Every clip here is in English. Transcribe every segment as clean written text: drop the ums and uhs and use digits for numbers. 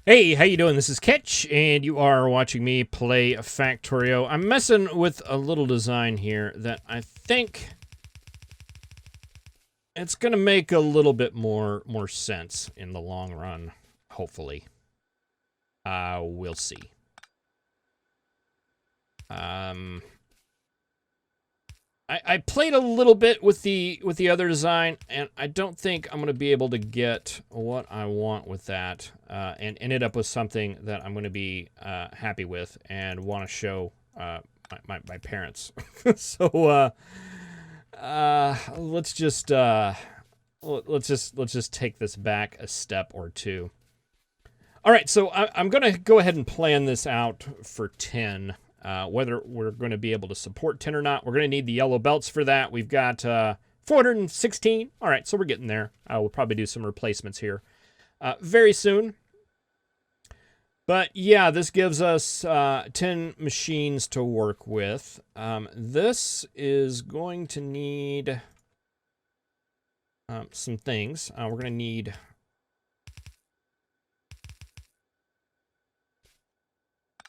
Hey, how you doing? This is Kitch, and you are watching me play Factorio. I'm messing with a little design here that I think it's gonna make a little bit more sense in the long run. Hopefully, we'll see. I played a little bit with the other design, and I don't think I'm gonna be able to get what I want with that, and ended up with something that I'm gonna be happy with and want to show my parents. So let's just take this back a step or two. All right, so I'm gonna go ahead and plan this out for 10. Whether we're going to be able to support 10 or not, we're going to need the yellow belts for that. We've got 416. All right, so we're getting there. We'll probably do some replacements here very soon. But yeah, this gives us 10 machines to work with. This is going to need some things. We're going to need...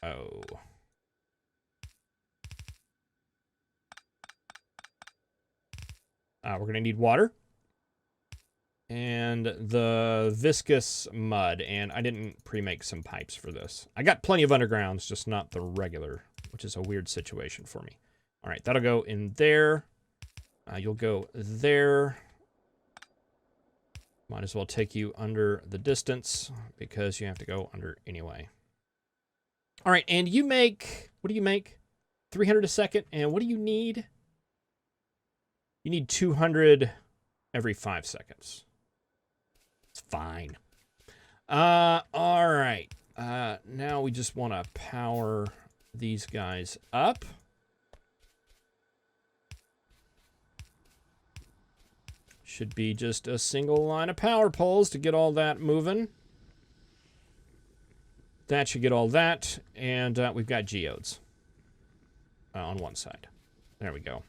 Oh... we're going to need water and the viscous mud, and I didn't pre-make some pipes for this. I got plenty of undergrounds, just not the regular, which is a weird situation for me. All right, that'll go in there. You'll go there. Might as well take you under the distance because you have to go under anyway. All right, and you make, what do you make? 300 a second, and what do you need? You need 200 every 5 seconds. It's fine. All right. Now we just want to power these guys up. Should be just a single line of power poles to get all that moving. That should get all that. And we've got geodes on one side. There we go.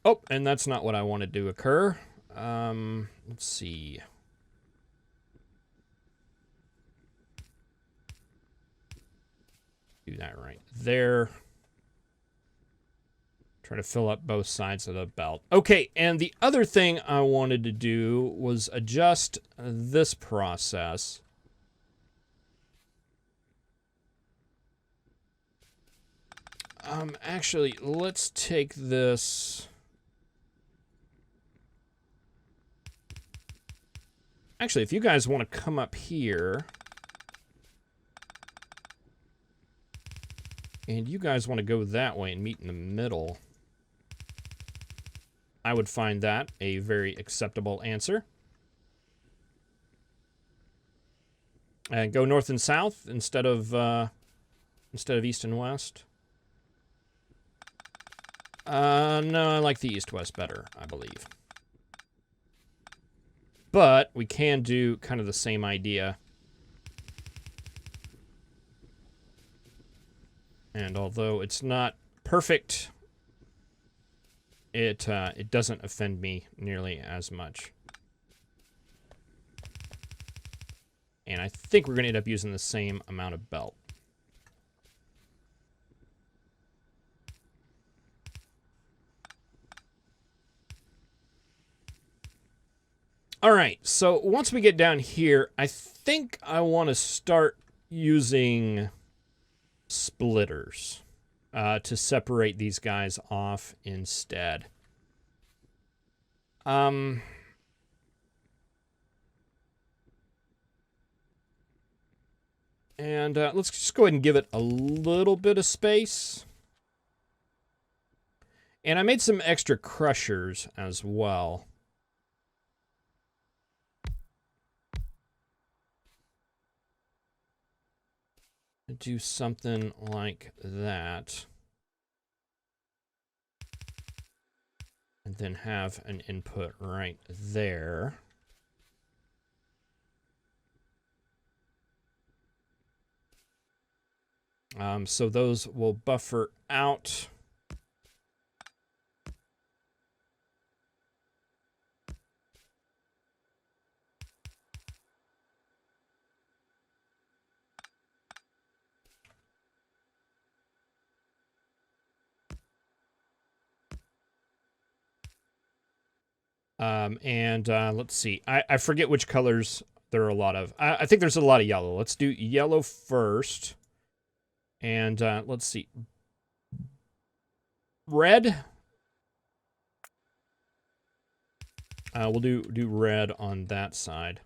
Oh, and that's not what I wanted to occur. Let's see. Do that right there. Try to fill up both sides of the belt. Okay, and the other thing I wanted to do was adjust this process. Actually, let's take this... Actually, if you guys want to come up here, and you guys want to go that way and meet in the middle, I would find that a very acceptable answer. And go north and south instead of east and west. No, I like the east-west better, I believe. But we can do kind of the same idea. And although it's not perfect, it doesn't offend me nearly as much. And I think we're going to end up using the same amount of belt. All right, so once we get down here, I think I want to start using splitters to separate these guys off instead. And let's just go ahead and give it a little bit of space. And I made some extra crushers as well. Do something like that. And then have an input right there. So those will buffer out. Let's see. I forget which colors there are a lot of. I think there's a lot of yellow. Let's do yellow first. And let's see. Red. We'll do red on that side.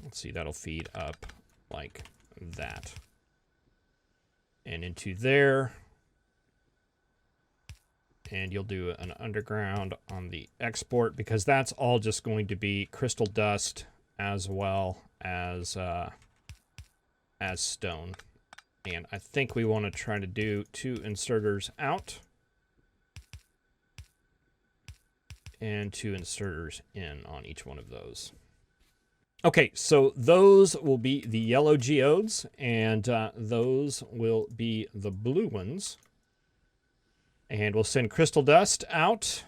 Let's see, that'll feed up like that. And into there. And you'll do an underground on the export because that's all just going to be crystal dust as well as stone. And I think we want to try to do 2 inserters out and 2 inserters in on each one of those. Okay, so those will be the yellow geodes, and those will be the blue ones. And we'll send crystal dust out.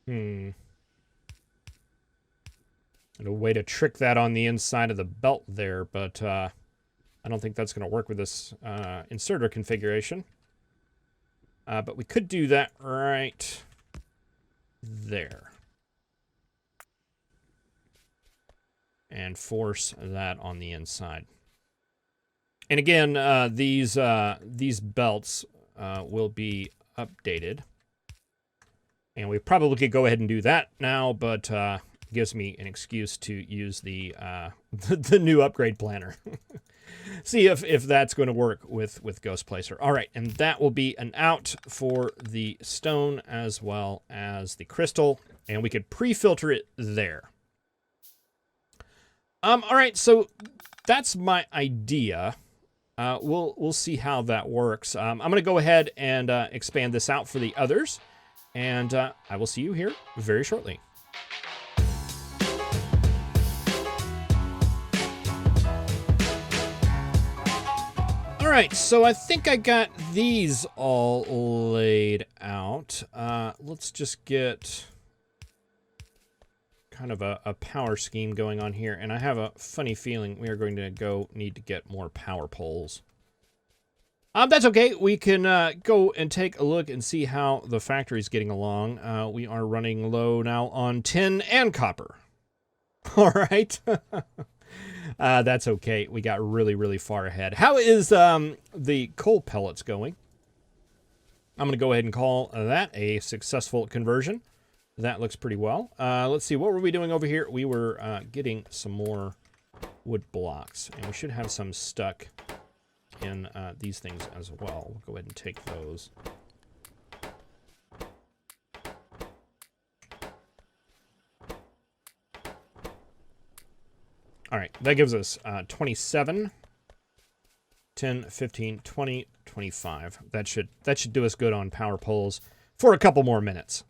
And a way to trick that on the inside of the belt there, but I don't think that's going to work with this inserter configuration. But we could do that right there. And force that on the inside. And again, these belts will be updated. And we probably could go ahead and do that now, but it gives me an excuse to use the new upgrade planner. See if that's going to work with Ghost Placer. All right, and that will be an out for the stone as well as the crystal, and we could pre-filter it there. All right, so that's my idea. We'll see how that works. I'm going to go ahead and expand this out for the others, and I will see you here very shortly. All right, so I think I got these all laid out. Let's just get kind of a power scheme going on here, and I have a funny feeling we are going to need to get more power poles. That's okay. We can go and take a look and see how the factory's getting along. We are running low now on tin and copper. All right. That's okay. We got really, really far ahead. How is the coal pellets going? I'm going to go ahead and call that a successful conversion. That looks pretty well. Let's see. What were we doing over here? We were getting some more wood blocks, and we should have some stuck in these things as well. We'll go ahead and take those. All right, that gives us 27, 10, 15, 20, 25. That should do us good on power poles for a couple more minutes.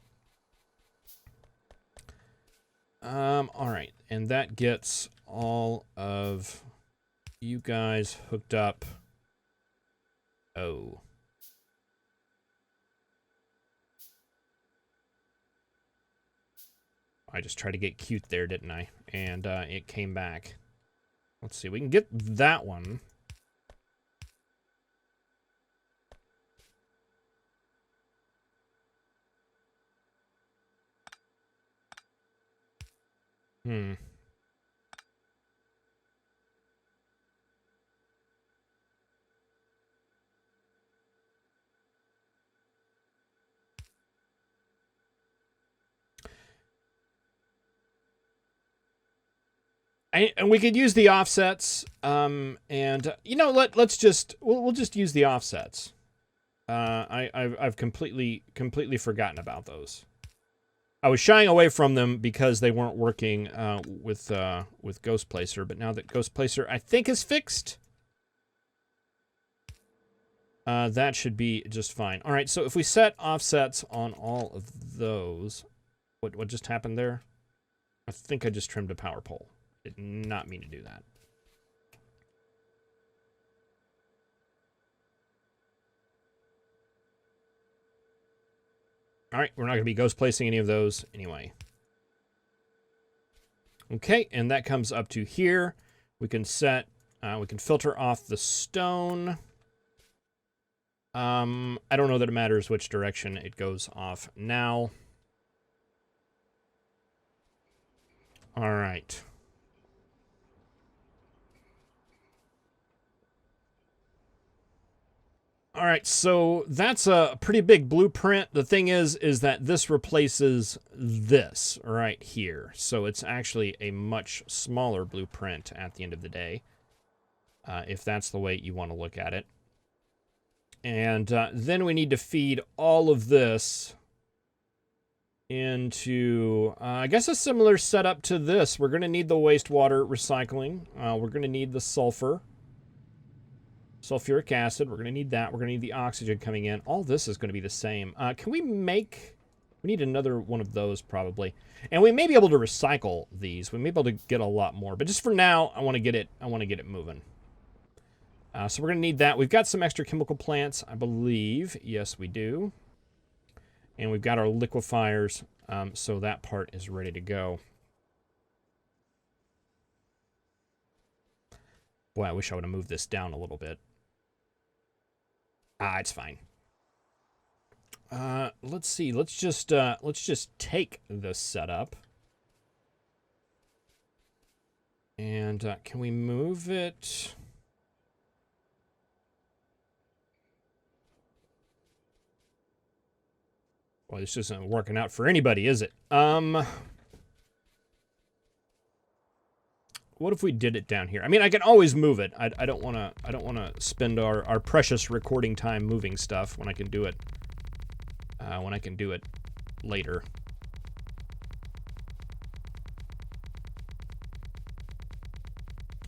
All right, and that gets all of you guys hooked up. Oh. I just tried to get cute there, didn't I? And it came back. Let's see. We can get that one. And we could use the offsets, and you know, we'll just use the offsets. I've completely forgotten about those. I was shying away from them because they weren't working with Ghost Placer, but now that Ghost Placer I think is fixed, that should be just fine. All right, so if we set offsets on all of those, What just happened there? I think I just trimmed a power pole. Did not mean to do that. All right, we're not going to be ghost placing any of those anyway. Okay, and that comes up to here. We can set, we can filter off the stone. I don't know that it matters which direction it goes off now. All right. All right, so that's a pretty big blueprint. The thing is that this replaces this right here. So it's actually a much smaller blueprint at the end of the day, if that's the way you want to look at it. And then we need to feed all of this into, I guess, a similar setup to this. We're going to need the wastewater recycling. We're going to need the sulfuric acid. We're going to need that. We're going to need the oxygen coming in. All this is going to be the same. Can we make... We need another one of those, probably. And we may be able to recycle these. We may be able to get a lot more. But just for now, I want to get it moving. So we're going to need that. We've got some extra chemical plants, I believe. Yes, we do. And we've got our liquefiers, so that part is ready to go. Boy, I wish I would have moved this down a little bit. It's fine. Let's see. Let's just take this setup. And can we move it? Well, this isn't working out for anybody, is it? What if we did it down here? I mean, I can always move it. I don't want to spend our precious recording time moving stuff when I can do it later.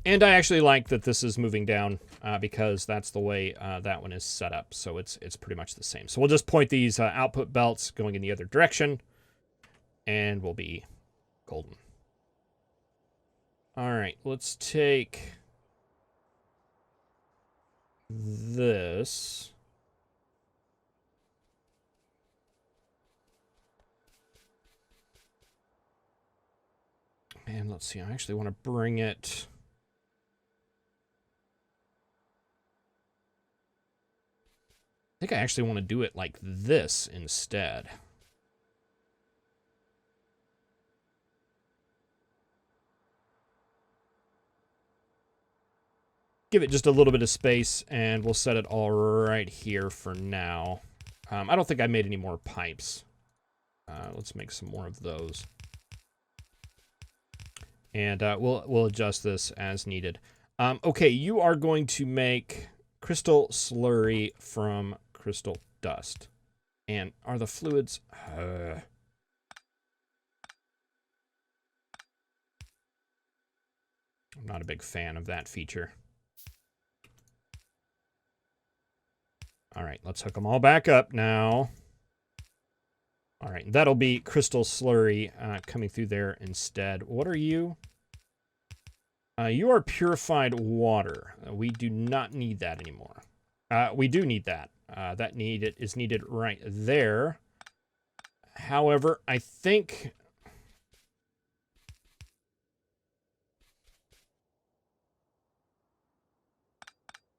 And I actually like that this is moving down because that's the way that one is set up. So it's pretty much the same. So we'll just point these output belts going in the other direction, and we'll be golden. All right, let's take this. And let's see, I actually want to bring it... I think I actually want to do it like this instead. Give it just a little bit of space, and we'll set it all right here for now. I don't think I made any more pipes. Let's make some more of those. And we'll adjust this as needed. Okay, you are going to make crystal slurry from crystal dust. And are the fluids... I'm not a big fan of that feature. All right, let's hook them all back up now. All right, that'll be crystal slurry coming through there instead. What are you? You are purified water. We do not need that anymore. We do need that. That is needed right there. However, I think...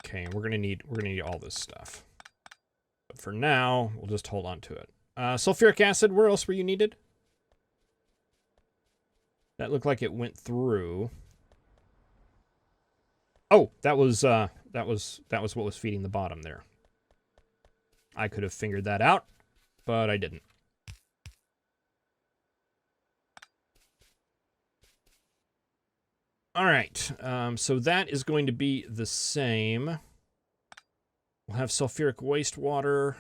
Okay, we're gonna need all this stuff. But for now, we'll just hold on to it. Sulfuric acid, where else were you needed? That looked like it went through. Oh, that was what was feeding the bottom there. I could have figured that out, but I didn't. All right, so that is going to be the same. We'll have sulfuric wastewater.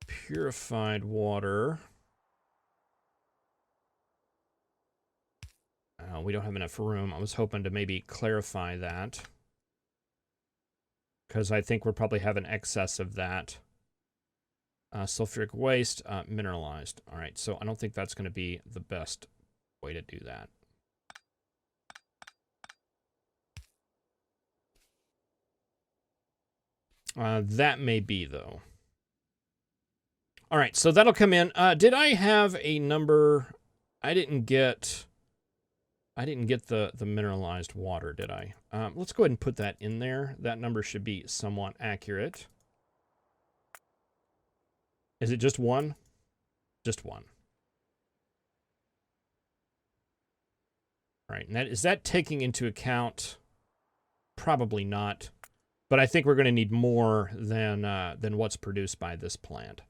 Purified water. We don't have enough room. I was hoping to maybe clarify that. because I think we'll probably have an excess of that. Sulfuric waste, mineralized. All right, so I don't think that's going to be the best way to do that. That may be, though. All right, so that'll come in. Did I have a number? I didn't get the mineralized water, did I? Let's go ahead and put that in there. That number should be somewhat accurate. Is it just one? Just one. All right, and is that taking into account? Probably not. But I think we're going to need more than what's produced by this plant.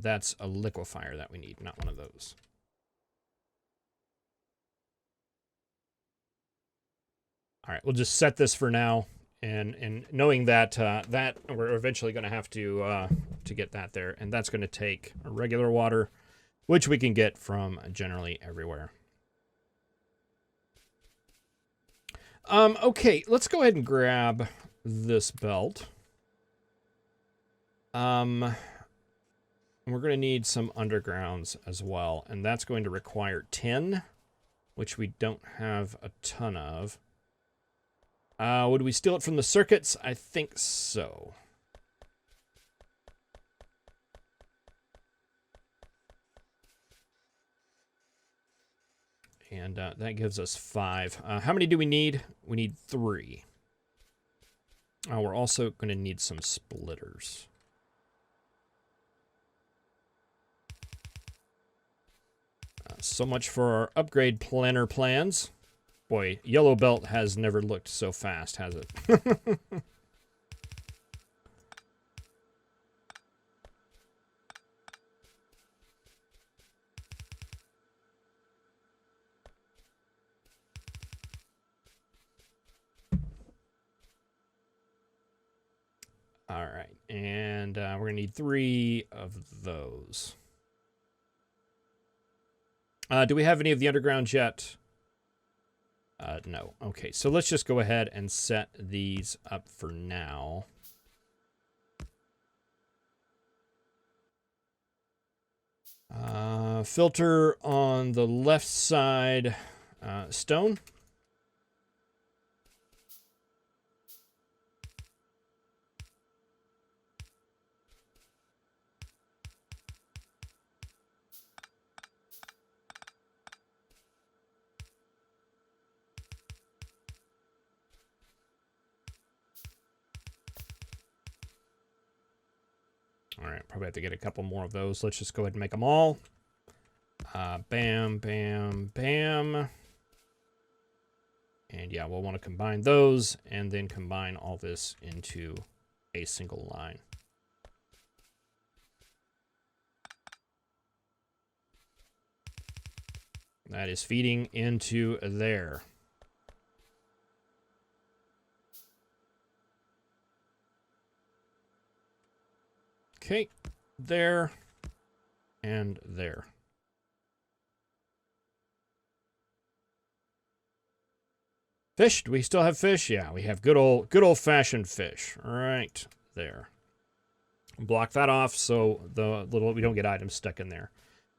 That's a liquefier that we need, not one of those. All right, we'll just set this for now, and knowing that that we're eventually going to have to get that there, and that's going to take regular water, which we can get from generally everywhere. Okay, let's go ahead and grab this belt. We're going to need some undergrounds as well, and that's going to require tin, which we don't have a ton of. Would we steal it from the circuits? I think so. And that gives us 5. How many do we need? We need 3. We're also going to need some splitters. So much for our upgrade planner plans. Boy, Yellow Belt has never looked so fast, has it? All right, and we're going to need 3 of those. Do we have any of the underground yet? No. Okay, so let's just go ahead and set these up for now. Filter on the left side, stone. All right, probably have to get a couple more of those. Let's just go ahead and make them all. Bam, bam, bam. And yeah, we'll want to combine those and then combine all this into a single line. That is feeding into there. Okay, there and there. Fish? Do we still have fish? Yeah, we have good old-fashioned fish. All right, there. Block that off so we don't get items stuck in there.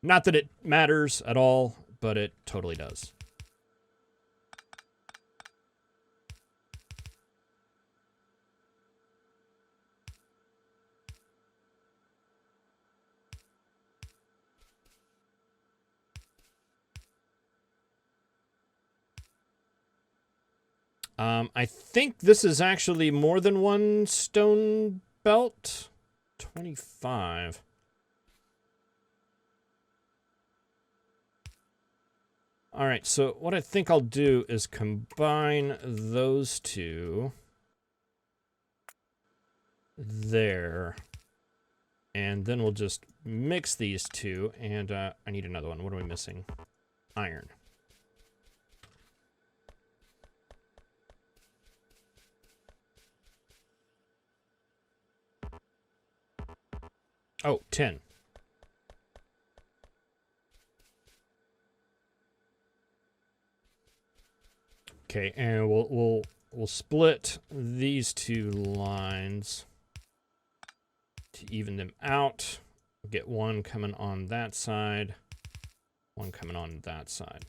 Not that it matters at all, but it totally does. I think this is actually more than one stone belt. 25. All right, so what I think I'll do is combine those two there. And then we'll just mix these two. And I need another one. What are we missing? Iron. Oh, 10. Okay, and we'll split these two lines to even them out. We'll get one coming on that side, one coming on that side.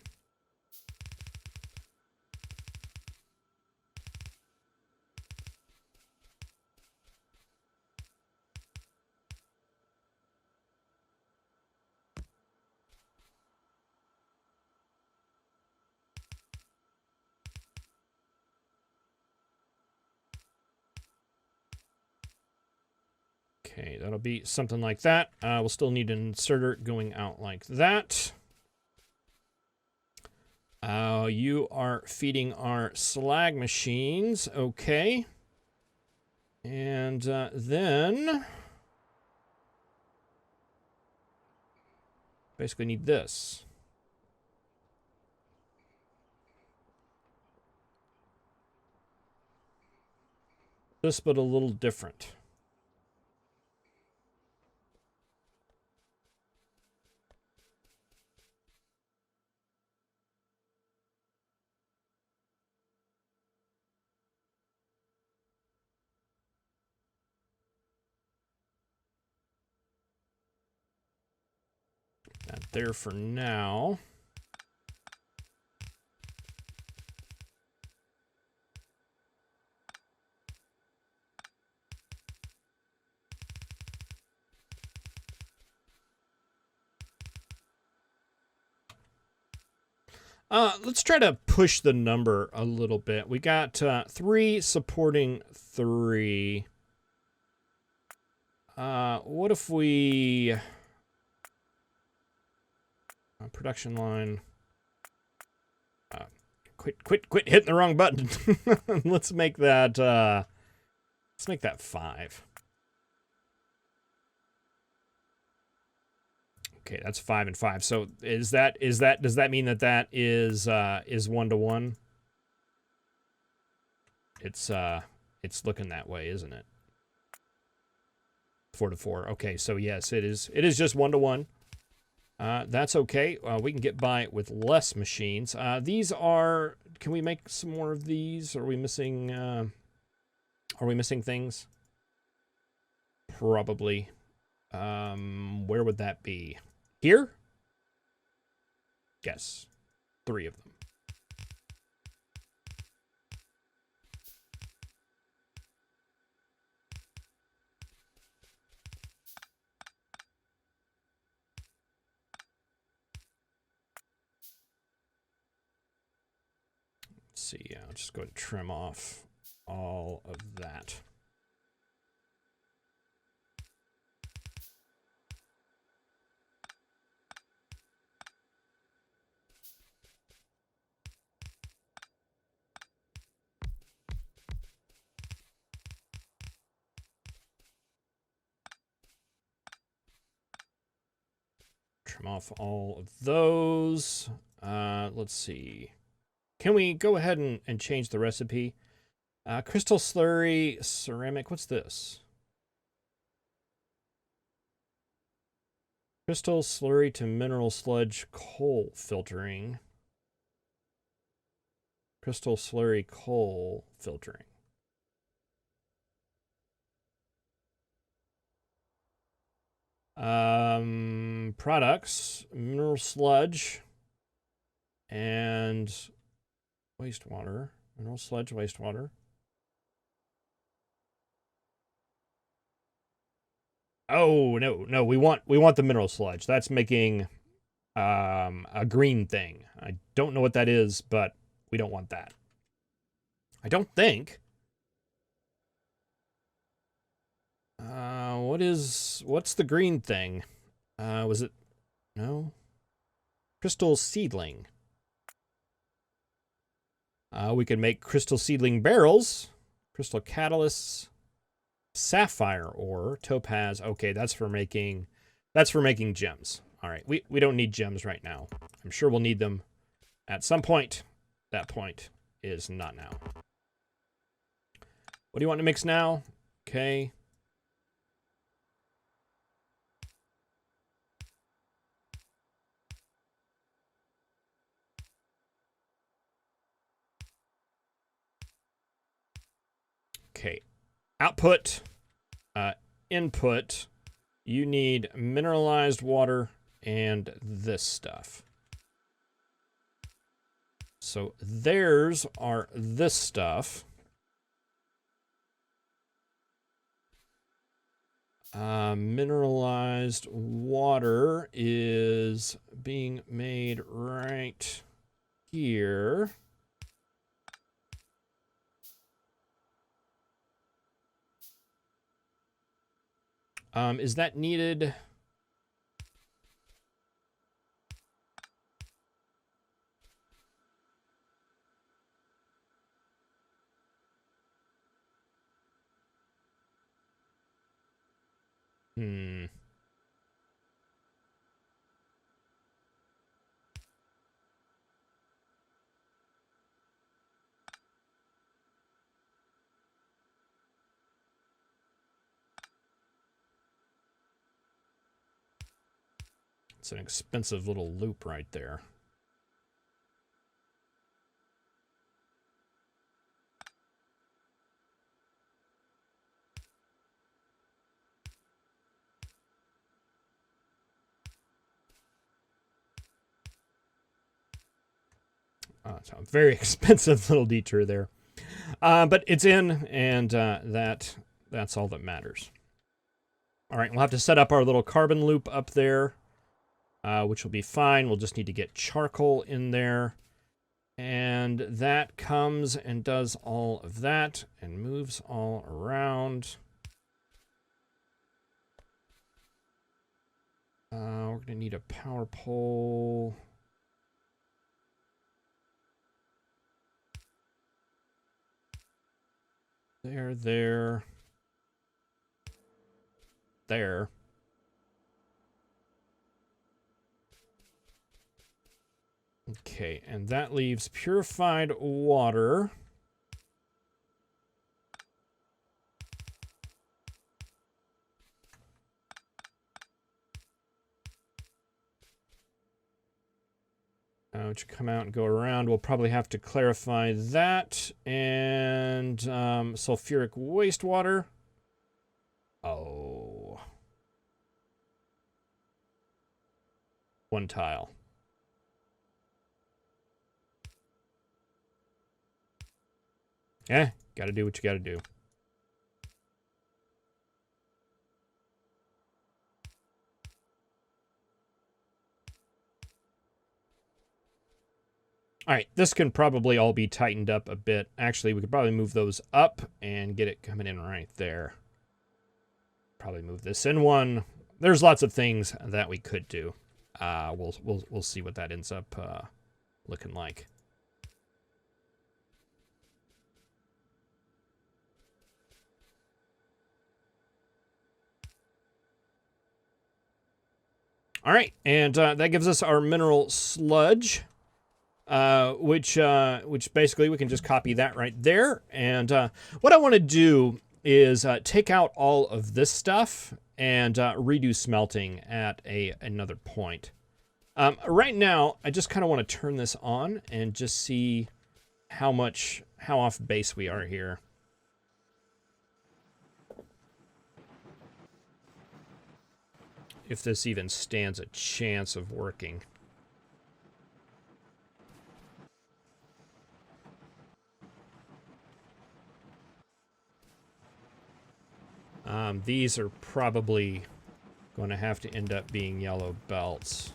Okay, that'll be something like that. We'll still need an inserter going out like that. You are feeding our slag machines. Okay. And then basically need this. This, but a little different. That there for now. Let's try to push the number a little bit. We got 3 supporting 3. What if we... production line... Quit hitting the wrong button. Let's make that 5. Okay, that's 5 and 5. So does that mean that is 1-to-1? It's looking that way, isn't it? 4-to-4. Okay, so yes, it is just 1-to-1. That's okay. We can get by with less machines. These are... Can we make some more of these? Are we missing things? Probably. Where would that be? Here? Yes. 3 of them. Let's see. I'll just go ahead and trim off all of that. Trim off all of those. Let's see. Can we go ahead and change the recipe? Crystal slurry, ceramic. What's this? Crystal slurry to mineral sludge coal filtering. Crystal slurry coal filtering. Products, mineral sludge, and wastewater. Mineral sludge, wastewater. Oh, no, we want the mineral sludge. That's making a green thing. I don't know what that is, but we don't want that. I don't think. What's the green thing? Was it, no? Crystal seedling. We can make crystal seedling barrels, crystal catalysts, sapphire ore, topaz. Okay, that's for making gems. All right, we don't need gems right now. I'm sure we'll need them at some point. That point is not now. What do you want to mix now? Okay. Okay. Output, input, you need mineralized water and this stuff. So theirs are this stuff. Mineralized water is being made right here. Is that needed? It's an expensive little loop right there. It's a very expensive little detour there. But it's in, and that's all that matters. All right, we'll have to set up our little carbon loop up there, which will be fine. We'll just need to get charcoal in there. And that comes and does all of that and moves all around. We're going to need a power pole. There. Okay, and that leaves purified water. Which come out and go around. We'll probably have to clarify that. And sulfuric wastewater. Oh. One tile. Gotta do what you gotta do. All right, this can probably all be tightened up a bit. Actually, we could probably move those up and get it coming in right there. Probably move this in one. There's lots of things that we could do. We'll see what that ends up looking like. All right, and that gives us our mineral sludge. Which basically we can just copy that right there. And what I want to do is take out all of this stuff and redo smelting at another point. Right now, I just kind of want to turn this on and just see how off base we are here. If this even stands a chance of working. These are probably going to have to end up being yellow belts.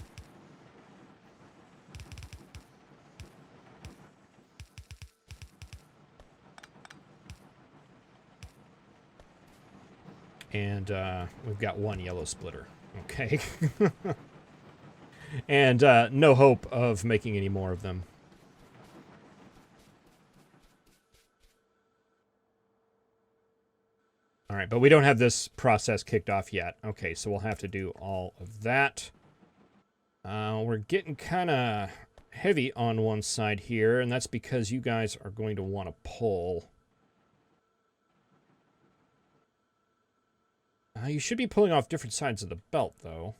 And we've got one yellow splitter. Okay. And no hope of making any more of them. All right, but we don't have this process kicked off yet. Okay, so we'll have to do all of that. We're getting kind of heavy on one side here, and that's because you guys are going to want to pull. You should be pulling off different sides of the belt, though.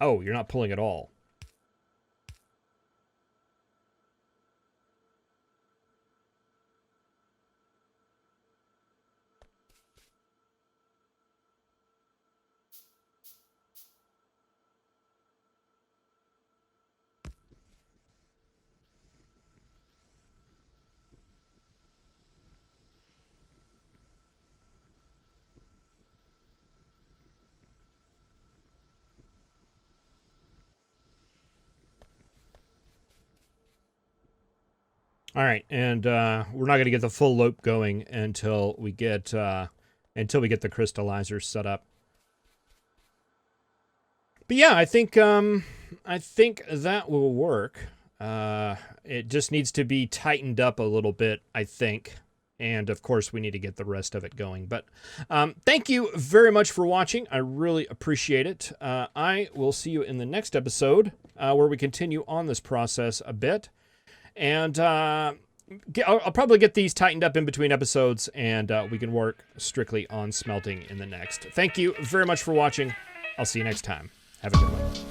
Oh, you're not pulling at all. All right, and we're not going to get the full loop going until we get the crystallizers set up. But yeah, I think that will work. It just needs to be tightened up a little bit, I think. And of course, we need to get the rest of it going. But thank you very much for watching. I really appreciate it. I will see you in the next episode where we continue on this process a bit. And I'll probably get these tightened up in between episodes, and we can work strictly on smelting in the next. Thank you very much for watching. I'll see you next time. Have a good one.